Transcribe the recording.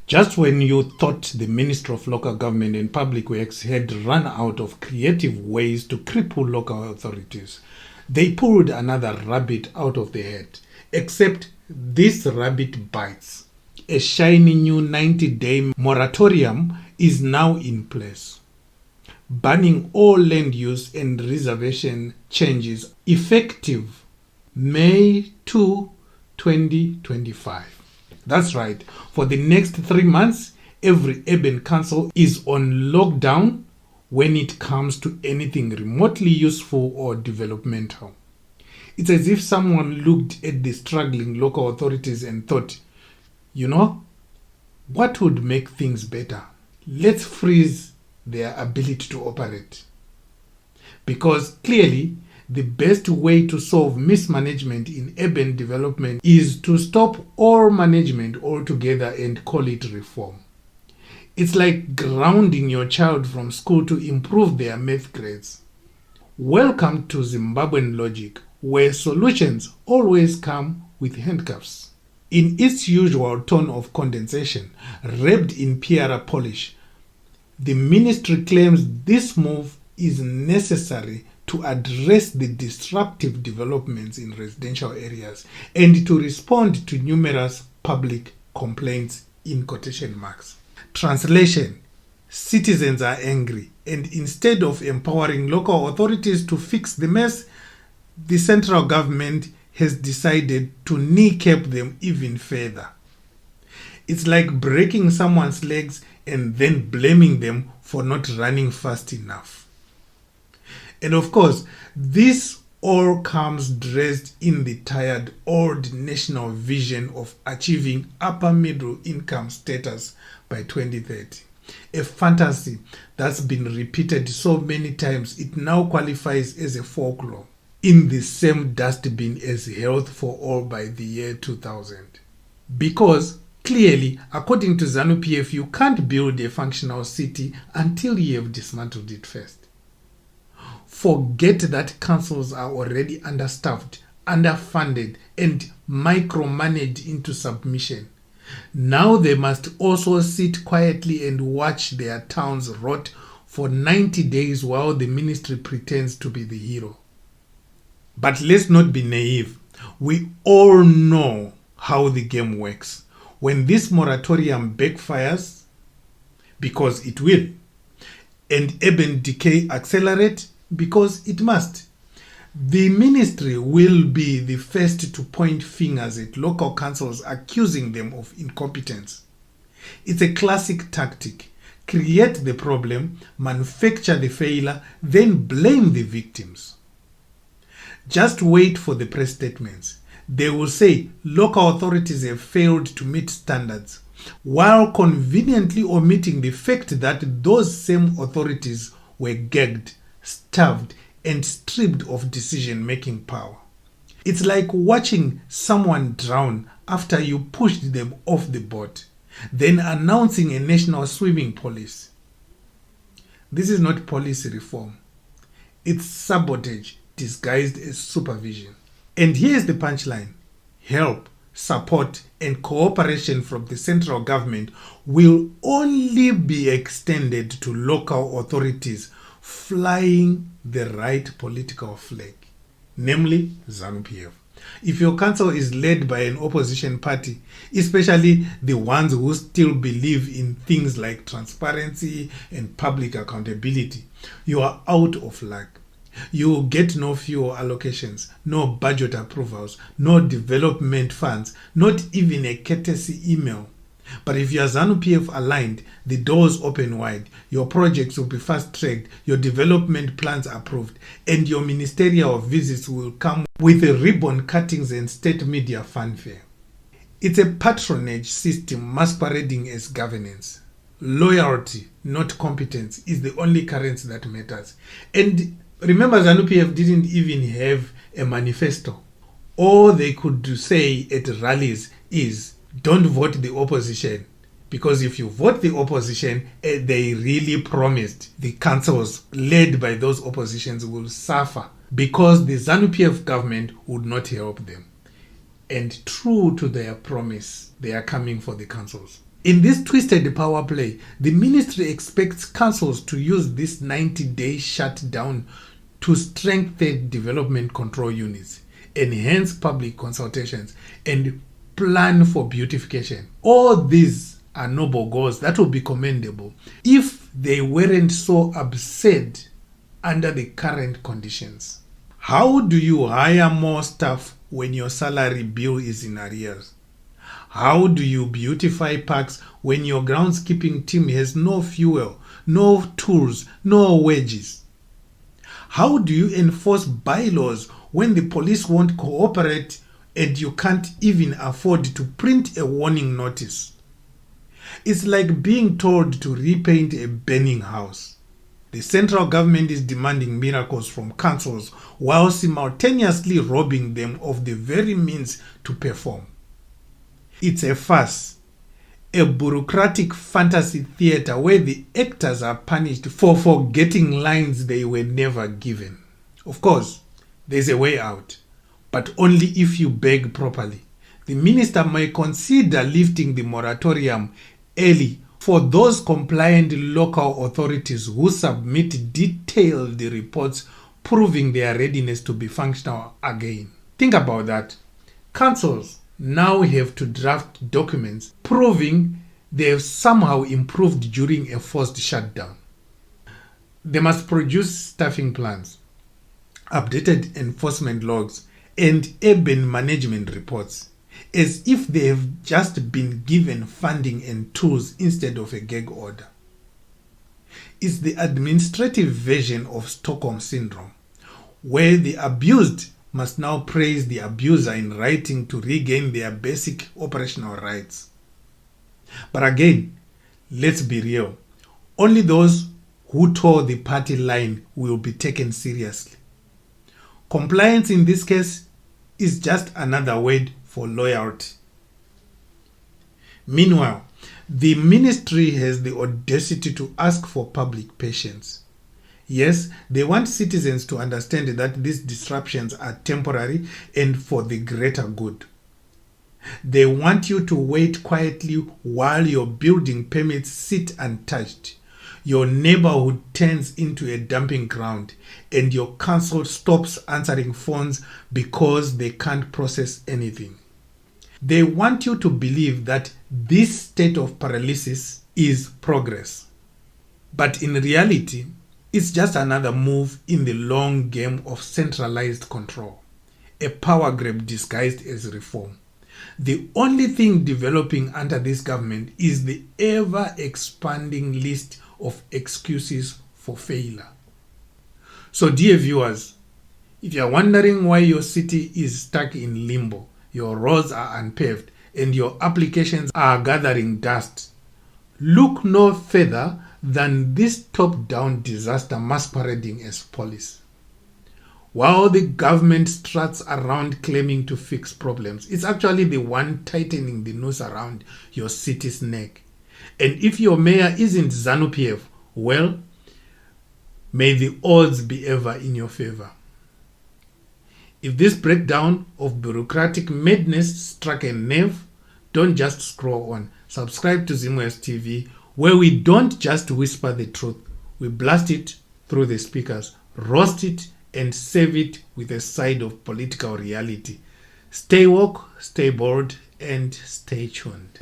Just when you thought the Ministry of Local Government and Public Works had run out of creative ways to cripple local authorities, they pulled another rabbit out of the hat. Except this rabbit bites. A shiny new 90-day moratorium is now in place, banning all land use and reservation changes effective May 2, 2025. That's right. For the next 3 months, every urban council is on lockdown when it comes to anything remotely useful or developmental. It's as if someone looked at the struggling local authorities and thought, what would make things better? Let's freeze their ability to operate. Because clearly, the best way to solve mismanagement in urban development is to stop all management altogether and call it reform. It's like grounding your child from school to improve their math grades. Welcome to Zimbabwean logic, where solutions always come with handcuffs. In its usual tone of condensation, wrapped in PR polish, the ministry claims this move is necessary to address the disruptive developments in residential areas and to respond to numerous public complaints in quotation marks. Translation: citizens are angry, and instead of empowering local authorities to fix the mess, the central government has decided to kneecap them even further. It's like breaking someone's legs and then blaming them for not running fast enough. And of course, this all comes dressed in the tired old national vision of achieving upper middle income status by 2030. A fantasy that's been repeated so many times it now qualifies as a folklore, in the same dustbin as health for all by the year 2000. Because clearly, according to ZANU PF, you can't build a functional city until you have dismantled it first. Forget that councils are already understaffed, underfunded, and micromanaged into submission. Now they must also sit quietly and watch their towns rot for 90 days while the ministry pretends to be the hero. But let's not be naive. We all know how the game works. When this moratorium backfires, because it will, and urban decay accelerate, because it must, the ministry will be the first to point fingers at local councils, accusing them of incompetence. It's a classic tactic. Create the problem, manufacture the failure, then blame the victims. Just wait for the press statements. They will say local authorities have failed to meet standards, while conveniently omitting the fact that those same authorities were gagged, starved, and stripped of decision-making power. It's like watching someone drown after you pushed them off the boat, then announcing a national swimming policy. This is not policy reform. It's sabotage disguised as supervision. And here's the punchline. Help, support, and cooperation from the central government will only be extended to local authorities flying the right political flag, namely ZANU PF. If your council is led by an opposition party, especially the ones who still believe in things like transparency and public accountability, you are out of luck. You will get no fuel allocations, no budget approvals, no development funds, not even a courtesy email. But if you are ZANU PF aligned, the doors open wide, your projects will be fast-tracked, your development plans approved, and your ministerial visits will come with ribbon cuttings and state media fanfare. It's a patronage system masquerading as governance. Loyalty, not competence, is the only currency that matters. And remember, ZANU PF didn't even have a manifesto. All they could say at rallies is, don't vote the opposition, because if you vote the opposition, they really promised the councils led by those oppositions will suffer because the ZANU PF government would not help them. And true to their promise, they are coming for the councils. In this twisted power play, the ministry expects councils to use this 90-day shutdown to strengthen development control units, enhance public consultations, and plan for beautification. All these are noble goals that would be commendable if they weren't so absurd under the current conditions. How do you hire more staff when your salary bill is in arrears? How do you beautify parks when your groundskeeping team has no fuel, no tools, no wages? How do you enforce bylaws when the police won't cooperate and you can't even afford to print a warning notice? It's like being told to repaint a burning house. The central government is demanding miracles from councils while simultaneously robbing them of the very means to perform. It's a farce, a bureaucratic fantasy theater where the actors are punished for forgetting lines they were never given. Of course, there's a way out, but only if you beg properly. The minister may consider lifting the moratorium early for those compliant local authorities who submit detailed reports proving their readiness to be functional again. Think about that. Councils now have to draft documents proving they have somehow improved during a forced shutdown. They must produce staffing plans, updated enforcement logs, and urban management reports, as if they have just been given funding and tools instead of a gag order. It's the administrative version of Stockholm Syndrome, where the abused must now praise the abuser in writing to regain their basic operational rights. But again, let's be real. Only those who toe the party line will be taken seriously. Compliance in this case is just another word for loyalty. Meanwhile, the ministry has the audacity to ask for public patience. Yes, they want citizens to understand that these disruptions are temporary and for the greater good. They want you to wait quietly while your building permits sit untouched, your neighborhood turns into a dumping ground, and your council stops answering phones because they can't process anything. They want you to believe that this state of paralysis is progress. But in reality, it's just another move in the long game of centralized control, a power grab disguised as reform. The only thing developing under this government is the ever-expanding list of excuses for failure. So dear viewers, if you are wondering why your city is stuck in limbo, your roads are unpaved, and your applications are gathering dust, look no further than this top-down disaster masquerading as policy. While the government struts around claiming to fix problems, it's actually the one tightening the noose around your city's neck. And if your mayor isn't ZANU PF, well, may the odds be ever in your favor. If this breakdown of bureaucratic madness struck a nerve, don't just scroll on. Subscribe to Zimwaves TV, where we don't just whisper the truth. We blast it through the speakers, roast it, and save it with a side of political reality. Stay woke, stay bold, and stay tuned.